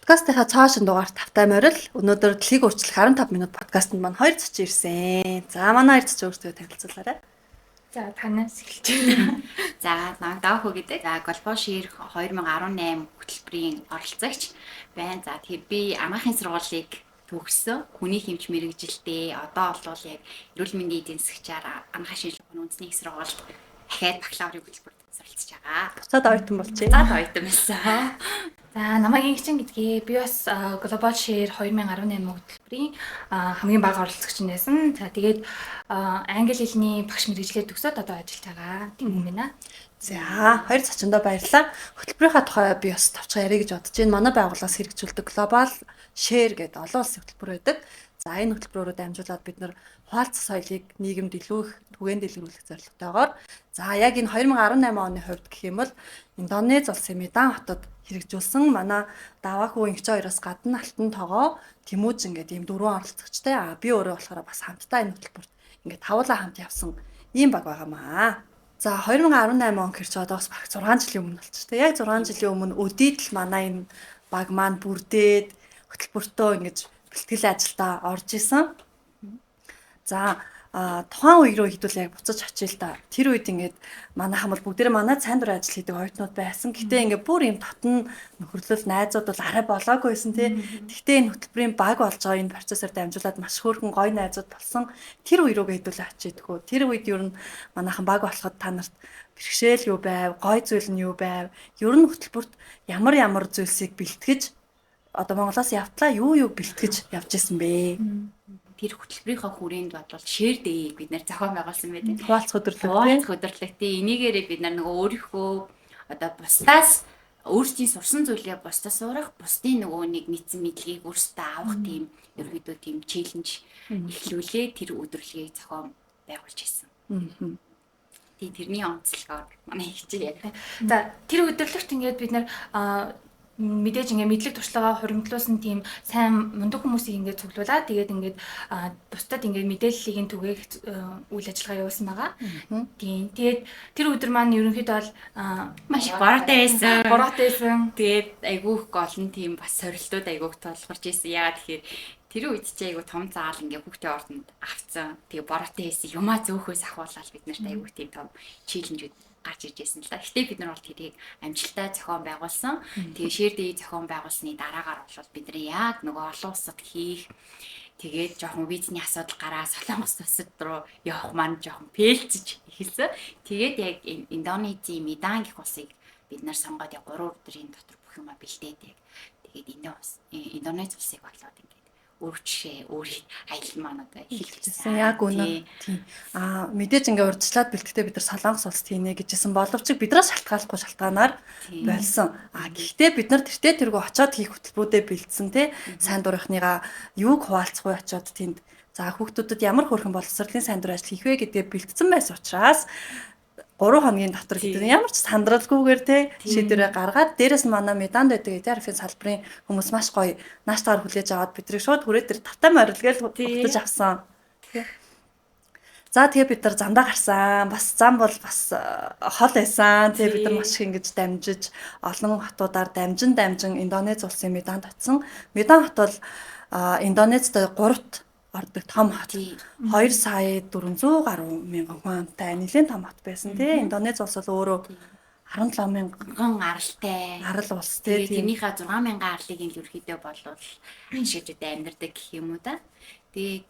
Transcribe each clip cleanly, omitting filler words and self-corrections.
Подкастынхаа цаашин дугаар тавтай морил. Өнөөдөр дэлхийг өөрчлөх 15 минут подкастт маань хоёр зочин ирсэн. За манай хоёр зочин өөртөө танилцуулаарай. За танаас эхэлж байна. За Дааху гэдэг Global Share 2018 хөтөлбөрийн оролцогч байна. За тэгэхээр би амгаахын сургуулийг төгссөн. Хүний хэмж мэрэгжилтэй одоо бол яг эрүүл мэндийн эдийн засгчаар амгаахын шинжилгээний үндэсний их сургуульд дахиад бакалаврын хөтөлбөрт суралцж байгаа. Буцаад оюутан болчихъя. За оюутан байсан. За намайг Ингийн гэдгийг би бас Global Share 2018 хөтөлбөрийн хамгийн бага оролцогч байсан. За тэгээд англи хэлний багш мэргэжлээ төгсөөд одоо ажиллаж байгаа. Тийм юм байна. За хоёр зочиндоо баярлалаа. Хөтөлбөрийнхаа тухай би бас тавчгаа ярих гэж бодож байна. Манай байгууллагаас хэрэгжүүлдэг Global Share гэдэг олон улсын хөтөлбөр байдаг. За энэ хөтөлбөрөөрөө дамжуулаад бид нар хуваалцах соёлыг нийгэмд илүү их түгээн дэлгэрүүлэх зорилготойгоор за яг энэ 2018 оны хувьд гэх юм бол Индонез улсын Медан хотод хэрэгжүүлсэн манай Давааху Инхч хоёроос гадна Алтан тогоо Тэмүүжин гэдэг ийм дөрвөн оролцогчтой би өөрөө болохоор бас хамтдаа энэ хөтөлбөрт ингээд тавуулаа хамт явсан ийм баг байгаамаа. За 2018 он хэрч одоо бас баг 6 жилийн өмнө болчихсон. Яг 6 жилийн өмнө өдийд л манай энэ баг маань бүрдээд хөтөлбөртөө ингэж бэлтгэл ажилдаа орж исэн. За тухайн үе рүү хэдүүл яг буцаж очил та. Тэр үед ингээд манайхан бол бүгдээрээ манай цайн дурын ажил хийдэг оюутнууд байсан. Гэтэ ингээд бүр юм татна нөхөрлөл найзууд бол арай болоогүйсэн тий. Гэхдээ энэ хөтөлбөрийн баг болж байгаа энэ процессор дамжуулаад маш хөөрхөн гоё найзууд болсон. Тэр үе рүүгээ хэдүүл очиедгүү. Тэр үед ер нь манайхан баг болоход та нарт бэрхшээл юу байв, гоё зүйл нь юу байв. Ер нь хөтөлбөрт ямар зүйлсийг бэлтгэж одоо Монголоос явтлаа юу бэлтгэж явж исэн бэ? Тэр хөтөлбөрийнхөө хүрээнд бодвол Share Day-ийг бид нэр зохион байгуулсан байдаг. Хуваалцах өдөрлөг. Хуваалцах өдөрлөг тий. Энийгээрээ бид нар нөгөө өөрийнхөө одоо бусдаас өөрсдийн сурсан зүйлээ бусдаас сурах, бусдын нөгөө нэг нийцэн мэдлэгийг өөрсдөө авах тийм ерөөдөө тийм челленж эхлүүлээ тэр өдөрлөгийг зохион байгуулж ирсэн. Тий тэрний онцлогоор манай хичээ яриа. За тэр өдөрлөгт ингээд бид нар мэдээж ингээд мэдлэг туршлагаа хуримтлуулсан тийм сайн мундаг хүмүүсийг ингээд цуглуулад тэгээд ингээд бусдад ингээд мэдээллийг нь түгээх үйл ажиллагаа явуулсан байгаа. Тийм. Тэгээд тэр өдөр маань ерөнхийдөө бол маш бороотой байсан. Бороотой байсан. Тэгээд айгүйх голн тийм бас сорилтууд айгүйх толгорч ирсэн. Яагаад тэгэхээр тэр үед чи айгүй том заал ингээ хүүхдээ ордонд авцсан. Тэгээ бороотой байсан. Юмаа зөөхөөс ахуулаад бид нарт айгүйх тийм том челленжүүд гарч ирж байсан л да. Гэтэ бид нар бол тэрийг амжилттай зохион байгуулсан. Тэгээ Share Day зохион байгуулсны дараагаар бол бид нар яг нөгөө олон улсад хийх тэгээд жоохон визний асуудал гараа Солонгос улсад руу явах маань жоохон фейлцэж эхэлсэн. Тэгээд яг Индонезийн Медан гэх улсыг бид нар сонгоод яг 3 өдрийн дотор бүх юмаа бэлдээд яг тэгээд Индонез улсыг болоод ингээд өөрчшээ өөрийн аялал маань одоо эхэлчихсэн. Яг үнэ. Тийм. Мэдээж ингээ урдчлаад бэлтгэхдээ бид нар Солонгос улсад хийнэ гэжсэн боловч бидраас шалтгааллахгүй шалтгаанаар болсон. Гэхдээ бид нар тэртээ очиод хийх хөтөлбөрүүдэд бэлдсэн тий. Сайн дурынхныгаа юуг хуваалцах вэ очиод тэнд за хүүхдүүдэд ямар хөрхэн боловсролын сайн дур ажил хийх вэ гэдгээ бэлдсэн байсан учраас 3 хоногийн дотор гэдэг ямар ч сандралгүйгээр те шийдвэрээ гаргаад дээрэс нь манай Меданд байдаг ETRF-ийн салбарын хүмүүс маш гоё нааштаар хүлээж аваад бидрийг шууд хүрээд тэр тавтай морилгээл хутаж авсан. За тэгээ бид нар замдаа гарсан. Бас зам бол бас хол байсан. Тэгээ бид нар маш их ингэж дамжиж олон хотуудаар дамжин Индонез улсын Меданд очсон. Медан хот бол Индонезд 3-т ордог том хот. 2 сая 400 гаруй мянган хүнтэй нэлээд том хот байсан тий. Индонез улс бол өөрөө 17 мянган аралтай арал улс тий. Тэрнийхээ 6 мянган арлыг нь ерөөхдөө болвол шийдэд амьдардаг гэх юм уу та. Тэгээд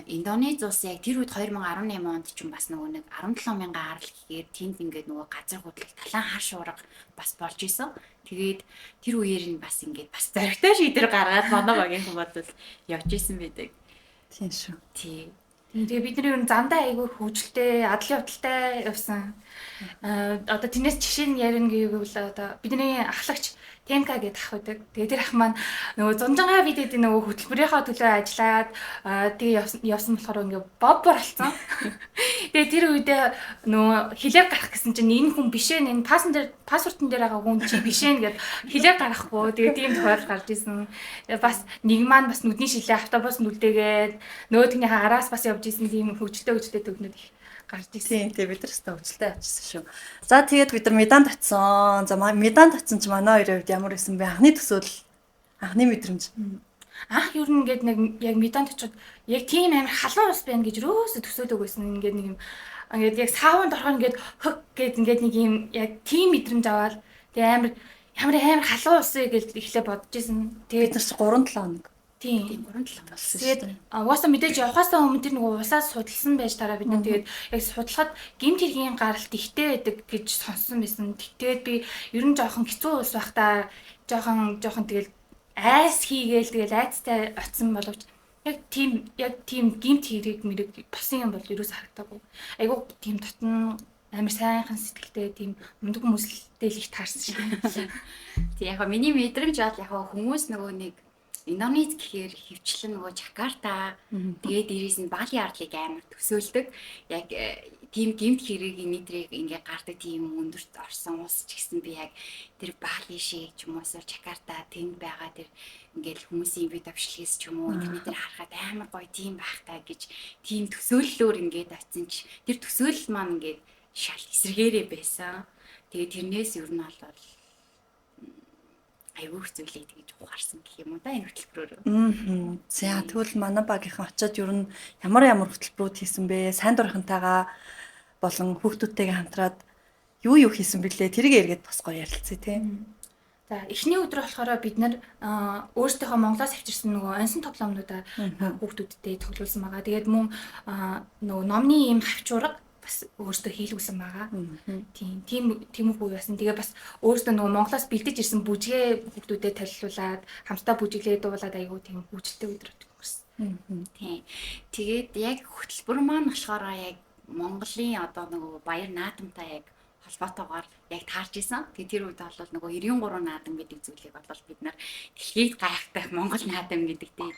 Индонез улс яг тэр үед 2018 онд ч бас нөгөө нэг 17 мянган арал гэхээр тэнд ингээд нөгөө газар хөдлөл талан хар шуурга бас болж исэн. Тэгээд тэр үеэр нь бас ингээд бас зоригтой шийдвэр гаргаад манай багийн хүмүүс бол явж исэн байдаг. Тийм шүү. Тийм. Тэгээ бид нар ер нь замдаа айгүй хөвгөлтэй, адлын явдалтай явсан. Одоо тэрнээс жишээ нь ярина гэвэл одоо бидний ахлагч ТМК гэдэг ах байдаг. Тэгээ тэр ах маань нөгөө зунжангаа бидэд нөгөө хөтөлбөрийнхөө төлөө ажиллаад тэгээ явсан болохоор ингээ боббор болсон. Тэгээ тэр үедээ нөгөө хилээр гарах гэсэн чинь энэ хүн биш ээ, энэ паспортын дээр байгаа хүн чи биш ээ гэд хилээр гарахгүй. Тэгээ тийм тохиолдол гарч ирсэн. Бас нэг маань бас нүдний шилээ автобус нүлдээгээд нөгөөдгийнхээ араас бас явж исэн тийм хөвгөлтэй төгнөд их гарч ирсэн. Тийм бид нар өстой хөвгөлтэй очсон шүү. За тэгээд бид нар Меданд очсон. За Меданд очсон ч манай хоёрын хувьд ямар байсан бэ? Анхны төсөөлөл Анхны мэдрэмж. Анх юу ингээд нэг яг медонд очиод яг тийм амар халуун ус байна гэж юусоо төсөөлөг байсан. Ингээд нэг юм ингээд яг саунд орохоор ингээд хөг гэд ингээд нэг юм яг тийм мэдрэмж аваад тэгээ амар халуун ус гэж эхлээ бодож исэн. Бид Тэгээд нар ч 3-7 хоног тийм 3-7 болсон шүү тэгээд дээ. угаасаа мэдээж явахаасаа өмнө тэр нөгөө усаас судалсан байж дараа бид нар тэгээд яг судлахад гэмт хэргийн гаралт ихтэй байдаг гэж сонссон байсан. Тэгээд би ер нь жоохон хэцүү ус байхдаа жоохон тэгэл айс хийгээл тэгэл айцтай очсон боловч яг тийм гэмт хэрэг мэрэг босон юм бол ерөөс харагдаагүй. Айгу тийм дотн амар сайхан сэтгэлтэй тийм мундаг хүмүүстэй л их таарсан шиг. Тэг яг миний мэдрэмж бол яг хүмүүс нөгөө нэг Индонез гэхээр хөвчлэн нөгөө Жакарта тэгээд дээрээс нь Бали ардлыг амар төсөөлдөг. Яг тийм гэмт хэргийн мэдрийг ингээ гардаг тийм өндөрт орсон ус ч гэсэн би яг тэр Бали шиг ч юм уу Жакарта тэнд байгаа тэр ингээл хүмүүсийн вид авшлигс ч юм уу интернет дээр харахад амар гоё тийм байх таа гэж тийм төсөөллөөр ингээд очсон ч тэр төсөөлөл маань ингээд шал эсрэгээрээ байсан. Тэгээд тэрнээс ер нь бол аюул зүйлээ тэгж ухаарсан гэх юм уу да энэ хөтөлбөрөөр. За тэгвэл манай багийнхан очиод ер нь ямар хөтөлбөрүүд хийсэн бэ? Сайн дурынхантайгаа болон хүүхдүүдтэйгээ хамтраад юу хийсэн бэлээ? Тэрийг эргээд бас гоё ярилцъя тий. За эхний өдөр болохоор бид нар өөрсдийнхөө Монголоос авчирсан нөгөө онсон тоглоомнуудаа хүүхдүүдтэй тоглуулсан байгаа. Тэгээд мөн нөгөө номны ийм хавчуурга бас өөртөө хийлгүүлсэн байгаа. Тийм үгүй байсан. Тэгээ бас өөртөө нөгөө Монголоос бэлдэж ирсэн бүжгээ хүүхдүүдэд танилцуулаад хамтдаа бүжиглээ дуулаад айгуу тийм хүчтэй өдөр өнгөрсөн. Тийм. Тэгээд яг хөтөлбөр маань болохоор яг Монголын одоо нөгөө баяр наадамтай яг холбоотойгоор яг таарч исэн. Тэгээд тэр үед бол нөгөө 93 наадам гэдэг зүйлийг бол бид нар дэлхийд гайхдаг Монгол наадам гэдэгтэй.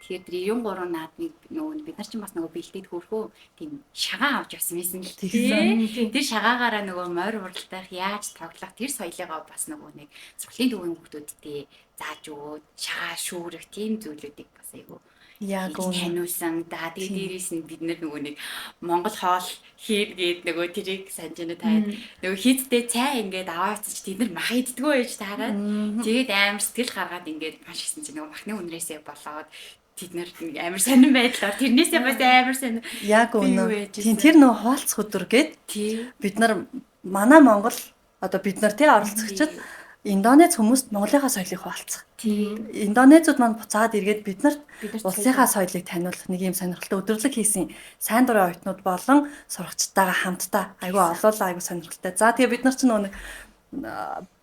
Тэгэхээр тэр 93 наадмыг нөгөө бид нар ч бас нөгөө бэлдээд хөрхөө тийм шагаан авч явсан байсан л тийм. Тэр шагаагаараа нөгөө морь уралдах яаж тоглох тэр соёлыгоо бас нөгөө нэг сургуулийн төвийн хүүхдүүдтэй зааж өгөөд шагаа шүүрэх тийм зүйлүүдийг бас айгу яг таниулсан. Да тэгээд дээрээс нь бид нөгөө нэг Монгол хоол хийгээд нөгөө тэрийг санаж байна таа. Нөгөө хийдтэй цай ингээд аваацч тэд нар мах иддгүү байж таараад тэгээд амар сэтгэл гаргаад ингээд маш ихсэн чинь нөгөө махны үнрээсээ болоод тэд нар амар сонирн байдлаар тэрнээсээ бас амар сонир. Яг үнэ. Тийм тэр нөгөө хуалцах өдөр гээд бид нар манай Монгол одоо бид нар тий оролцогчид Индонез хүмүүст Монголынхаа соёлыг хуваалцах. Индонезууд маань буцаад иргээд биднэрт улсынхаа соёлыг таниулах нэг юм сонирхолтой өдрөлөг хийсэн. Сайн дурын оюутнууд болон сурагчдаагаа хамтдаа айгүй олоолаа айгүй сонирхолтой. За тэгээ бид нар ч нэг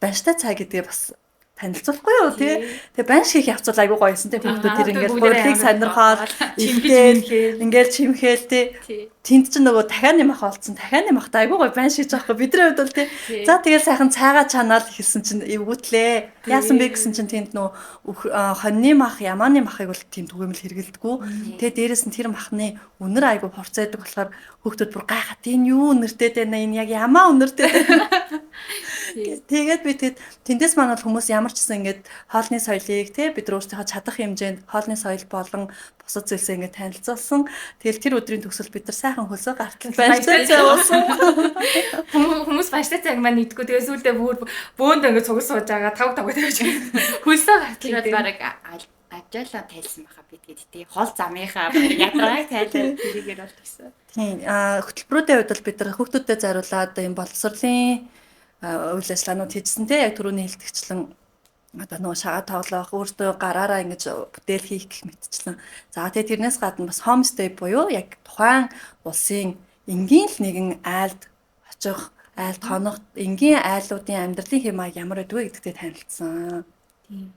банштай цай гэдгээ бас танилцуулахгүй юу тий. Тэгээ банш хийх явцвал айгүй гоё юмсан тий. Хүүхдүүд тэр ингээд хурлыг сонирхоод ингээд чимхээл тий. Тэнд ч нөгөө дахианы мах олцсон. Дахианы махтай айгүй гоё банш хийж байгаа хгүй бидний хувьд бол тий. За тэгэл сайхан цайгаа чанаал хэлсэн чинь эвгүүтлээ. Яасан бэ гэсэн чинь тэнд нөгөө хоньны мах, ямааны махыг бол тийм түгээмэл хэрэгэлдэггүй. Тэгээ дээрэс нь тэр махны үнэр айгүй хорцойдаг болохоор хүүхдүүд бүр гайхаад энэ юу үнэртэй байна? Энэ яг ямаа үнэртэй байна? Тэгээд би тэндээс манад хүмүүс ямар ч гэсэн ингээд хоолны соёлыг тий бид өөрсдийнхөө чадах хэмжээнд хоолны соёл болон бусад зүйлсээ ингээд танилцуулсан. Тэгэл тэр өдрийн төгсөл бид нар сайхан хөлсөө гартал баяртай цайсан. Хүмүүс баяртай цайг маань идэггүй. Тэгээ сүүлдээ бөөнд ингээд цугс сууж байгаа тав тавгад байж хөлсөө гартал бараг ажаалаа тайлсан байхаа би тэгээд тий хол замынхаа ядраг тайлсан тэрийгээр бол гэсэн. Тийм хөтөлбөрүүдийн хувьд бол бид нар хүүхдүүдэд зориулаад ийм боловсролын үйл ажиллагаанууд хийжсэн те яг түрүүний хэлдэгчлэн одоо нөгөө шагаа тоглох өөртөө гараараа ингэж бүтээл хийх гэх мэтчлэн. За тэгээ тэрнээс гадна бас homestay буюу яг тухайн улсын энгийн л нэгэн айлд очих, айлд хонох, энгийн айлуудын амьдралын хэм маяг ямар байдг вэ гэдэгтэй танилцсан. Тийм.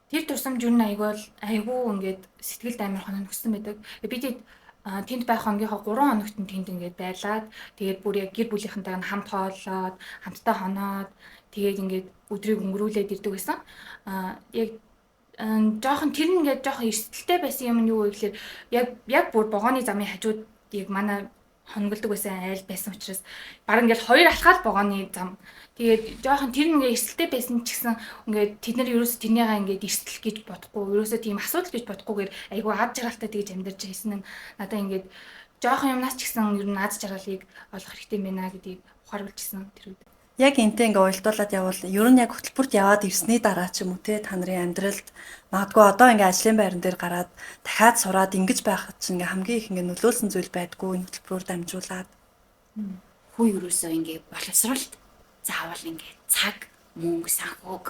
Тэр тусламж юу нэг айгүй ингээд сэтгэлд амар хоног өгсөн байдаг. Бид тэнд байх хонгийнхоо 3 хоногт нь тэнд ингээд байлаад тэгээд бүр яг гэр бүлийнхэнтэйгээ хамт хооллоод хамтдаа хоноод тэгээд ингээд өдрийг өнгөрүүлээд ирдэг байсан. Яг жоохон тэр нь ингээд жоохон эрсдэлтэй байсан юм нь юу вэ гэхээр яг бүр богооны замын хажууд яг манай хонголдог байсан айл байсан учраас баг ингээд хоёр алхаал богооны зам. Тэгээд жоохон тэр ингээ эрсдэлтэй байсан ч гэсэн ингээд тэд нар ерөөсө тэрнийгаа ингээд эрсдэл гэж бодохгүй, ерөөсө тийм асуудал гэж бодохгүйгээр айгүй ад жаргалтай тэгж амьдарч байсан нь надаа ингээд жоохон юмнаас ч гэсэн ер нь ад жаргалыг олох хэрэгтэй байна гэдгийг ухааруулжсэн тэр үед. Яг энтэй ингээ уялдуулаад явбал ер нь яг хөтөлбөрт яваад ирсний дараа ч юм уу те та нарын амьдралд магадгүй одоо ингээ ажлын байран дээр гараад дахиад сураад ингэж байхад чинь ингээ хамгийн их ингээ нөлөөлсөн зүйл байдгүй энэ хөтөлбөрөөр дамжуулаад. Хүү ерөөсөө ингээ боловсролт заавал ингээ цаг, мөнгө, санхүүг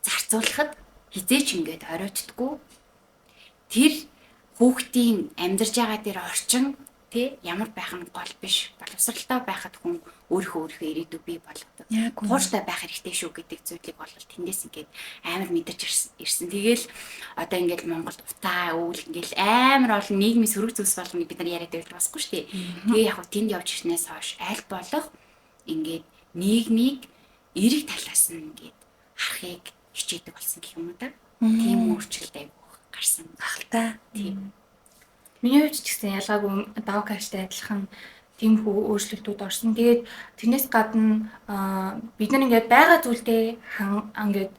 зарцуулахад хизээч ингээд оройтдгүй. Тэр хүүхдийн амьдарч байгаа тэр орчин тий ямар байх нь гол биш. Боловсралтай байхад хүн өөрийнхөө ирээдүй бий болгодог. Тууштай байх хэрэгтэй шүү гэдэг зүйлийг бол тэндээс ингээд амар мэдэрч ирсэн. Тэгээл одоо ингээд Монголд утаа өвөл ингээд амар олон нийгмийн сөрөг зүйлс болгоныг бид нар яриад байвал басгүй шүү дээ. Тэгээ яг хөө тэнд явж ирснээс хойш аль болох ингээд нийгмийг эрэг талаас нь ингээд харахыг хичээдэг болсон гэх юм уу та. Тийм өөрчлөлт гарсан Ахалтай. тийм. Миний хувьд ч гэсэн ялгаагүй давкаштай адилхан тиймхүү өөрчлөлтүүд орсон. Тэгээд тэрнээс гадна бид нар ингээд байгаа зүйлдээ ингээд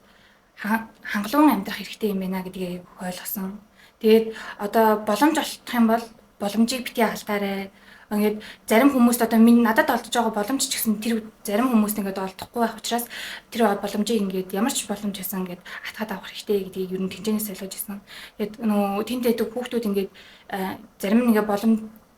хангалуун амьдрах хэрэгтэй юм байна гэдгийг ойлгосон. Тэгээд одоо боломж олдох юм бол боломжийг бити алдаарай. Ингээд зарим хүмүүст одоо надад олдож байгаа боломж ч гэсэн тэр зарим хүмүүст ингээд олдохгүй байх учраас тэр боломжийг ингээд ямар ч боломж байсан ингээд атгаад авах хэрэгтэй гэдгийг ер нь тэнцэнээс ойлгож ирсэн. Тэгээд нөө тэнд дэдэг хүүхдүүд ингээд зарим нь ингээд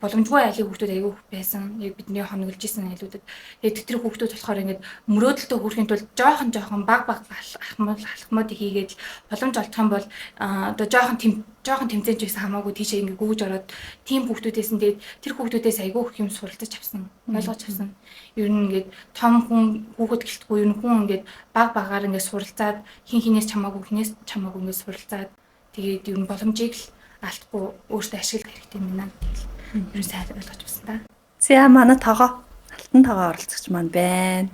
боломжгүй айлын хүүхдүүд аягүй байсан. Яг бидний хоногдож исэн айлуудад. Тэгээд тэр хүүхдүүд болохоор ингээд мөрөөдөлтөд хүрэхин тулд жоохон баг алхмууд хийгээд боломж олдох юм бол одоо жоохон тэмцэж байсан хамаагүй тийшээ ингээд гүйж ороод тийм хүүхдүүдээс нь тэгээд тэр хүүхдүүдээс аягүй их юм суралцаж авсан. Ойлгож авсан. Ер нь ингээд том хүн хүүхэд гэлтгүй ер нь хүн ингээд багаар ингээд суралцаад хинээс чамаагүй ингээд суралцаад тэгээд ер нь боломжийг л алдахгүй өөртөө ашиглах хэрэгтэй юм байна гэдэг. Юу сайн ойлгож байна та. За манай алтан тоогоо оролцогч маань байна.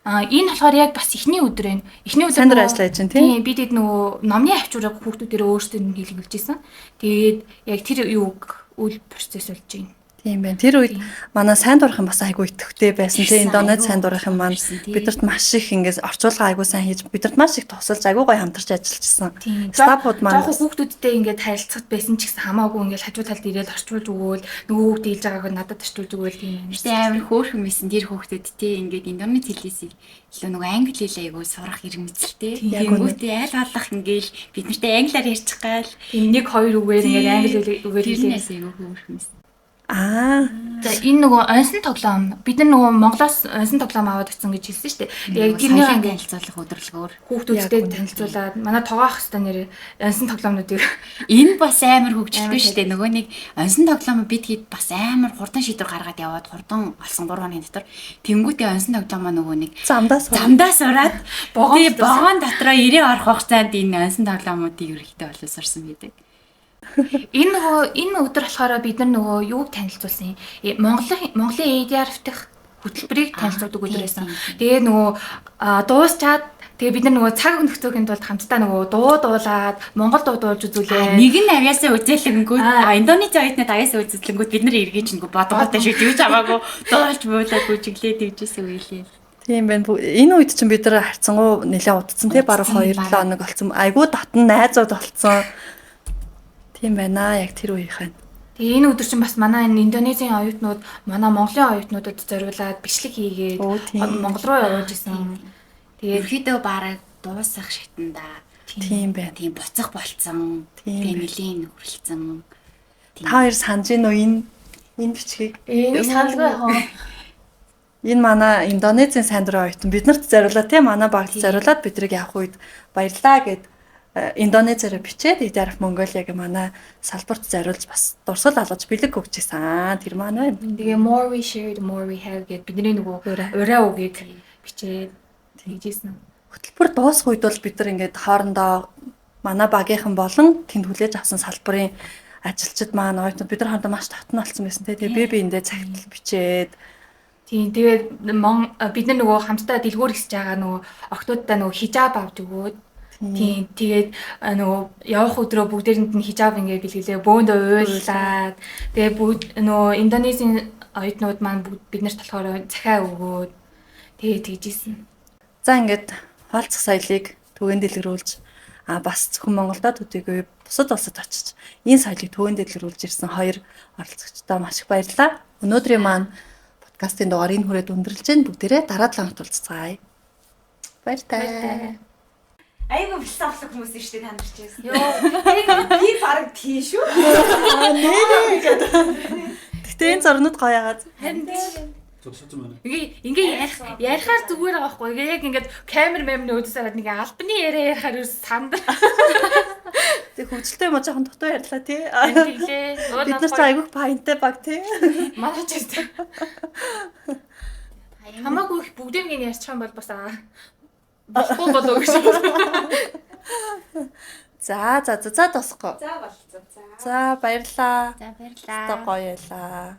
Энэ болохоор яг бас эхний өдөр байна. Эхний өдөр Сандра ажиллаж байна тийм. Бид нөгөө номны авчураг хүүхдүүдээр өөрсдөө нь хийлгэж ирсэн. Тэгээд яг тэр юуг үйл процесс болж байна. Тийм байна. Тэр үед манай сайн дурах юм бас айгүй итгэвтэй байсан. Тийм Индонез сайн дурах юм маань бидэрт маш их ингэж орчуулга айгүй сайн хийж бидэрт маш их тусалж айгүй гоё хамтарч ажиллажсэн. Стафууд маань жоохон хүүхдүүдтэй ингэж харилцах байсан ч гэсэн хамаагүй ингэж хажуу талд ирээд орчуулж өгөөл нөгөө хүүхд хэлж байгааг надад орчуулж өгөөл тийм юм. Тэ амар хөөрхөн байсан тэр хүүхдүүд тий ингээд Индонез хэлээсийг илүү нөгөө англи хэлээ айгу сурах ирмэцэлтэй. Тэнгүүтээ аль болох ингээл бид нартай англиар ярьчих гал. Тийм 1-2 үгээр ингээд англи үгээр хэлээс айгу хөөрхөн байсан. За энэ нөгөө онсон тоглоом бид нар нөгөө Монголоос онсон тоглоом аваад очсон гэж хэлсэн шүү дээ. Яг тэрний танилцуулах өдрөлгөөр хүүхдүүдтэй танилцуулаад манай тоогоох хэвээр нэр онсон тоглоомнуудыг энэ бас амар хөгжилтэй шүү дээ. Нөгөө нэг онсон тоглоом бид хэд бас амар хурдан шийдвэр гаргаад яваад хурдан олсон 3 хоногийн дотор тэнгүүтээ онсон тоглоомоо нөгөө нэг замдаа сураад богоон дотроо ирээ орох хугацаанд энэ онсон тоглоомуудыг ерөөхдөө боловсрсан гэдэг. Энэ өдөр болохоор бид нар нөгөө юуг танилцуулсан юм. Монголын ADR-х хөтөлбөрийг танилцуулдаг өдөр байсан. Тэгээ нөгөө дуусчаад тэгээ бид нар нөгөө цаг нөхцөөхийн тулд хамтдаа нөгөө дуулаад Монгол дуу дуулж үзүүлээ. Нэг нь авьяасаа үзэлэнгүүд Индонезийн оюутнууд авьяасаа үзэлэнгүүд бид нар эргэж нөгөө бодгоотой шүү дээ хамаагүй дуулж буулаад бүжиглээд ивжсэн үейлээ. Тийм байна. Энэ үед чинь бид нар харцсангуу нэлээд удацсан тий баруун 2-7 хоног болсон. Айгуу татан найзууд болсон. Тийм байна. Яг тэр үеийнхэн. Тэгээ энэ өдөр чинь бас манай энэ Индонезийн оюутнууд манай Монголын оюутнуудад зориулаад бичлэг хийгээд Монгол руу явуулж исэн. Тэгээ ерөөдөө бараг дуусах шатанда тийм байна. Тийм буцах болцсон. Тэгээ нэлийн нөхөрлцөн. Та хоёр санаж гин үү энэ бичгийг? Энэ саналгүй яах вэ? Энэ манай Индонезийн сайн дурын оюутан биднэрт зориулаад тийм манай багт зориулаад бидрийг явах үед баярлаа гэд Индонезиараа бичээд ADR Mongolia-г манай салбарт зориулж бас дурсал алгаж бэлэг өгч ийсэн. Тэр маань байна. Тэгээ more we share the more we have гэд бидний нөгөө ураа үгийг бичээд хийжсэн. Хөтөлбөр дуусах үед бол бид нар ингээд хоорондоо манай багийнхан болон тэнд хүлээж авсан салбарын ажилчид маань оюутнууд бид нар хоорондоо маш татна болсон байсан. Тэгээ би эндээ цагтл бичээд тийм тэгээд бид нар нөгөө хамтдаа дэлгүүр хийж байгаа нөгөө охтуудтай нөгөө хижааб авч өгөөд тийм тэгээд нөгөө явах өдрөө бүгдээрэнд нь хижааб ингээд бэлгэлээ бөөнд уйлаад тэгээд нөгөө Индонезийн оюутнууд маань бүгд биднэрт болохоор захиа өгөөд тэгээд тэгжсэн. За ингээд хаалцах соёлыг төвийн дэлгэрүүлж бас зөвхөн Монголдо төдийгүй бусад улсад очиж энэ соёлыг төвийн дэлгэрүүлж ирсэн хоёр оролцогчдоо маш их баярлалаа. Өнөөдрийн маань подкастын дугаар энэ хүрээд өндөрлж байна. Бүгдээрээ дараа 7 хоногт уулзцаая. Баяртай. Айгу философик хүмүүс шүү дээ танарч байсан. Йоо, Би баг тийм шүү. Гэтэ энэ зурнууд гоё яагаад. харин Зөвшөөрсөн байна. ингээ ярихаар зүгээр байгаа байхгүй. Ингээ яг ингээд камер мэмний өдөсөөрөд нэг албаны яриа ярихаар юу санд. Тэг хөвгөлтэй мо жоохон дутуу ярьлаа тий. Тэглээ. Бид нар ч айгүйх паянтай баг тий. Манай ч гэсэн. Хамаагүй их бүгдийг нь ярьчих юм бол бас болохгүй болов гэж. За тосгоо. За болцоо. За баярлаа. За баярлалаа. Та гоё ялаа.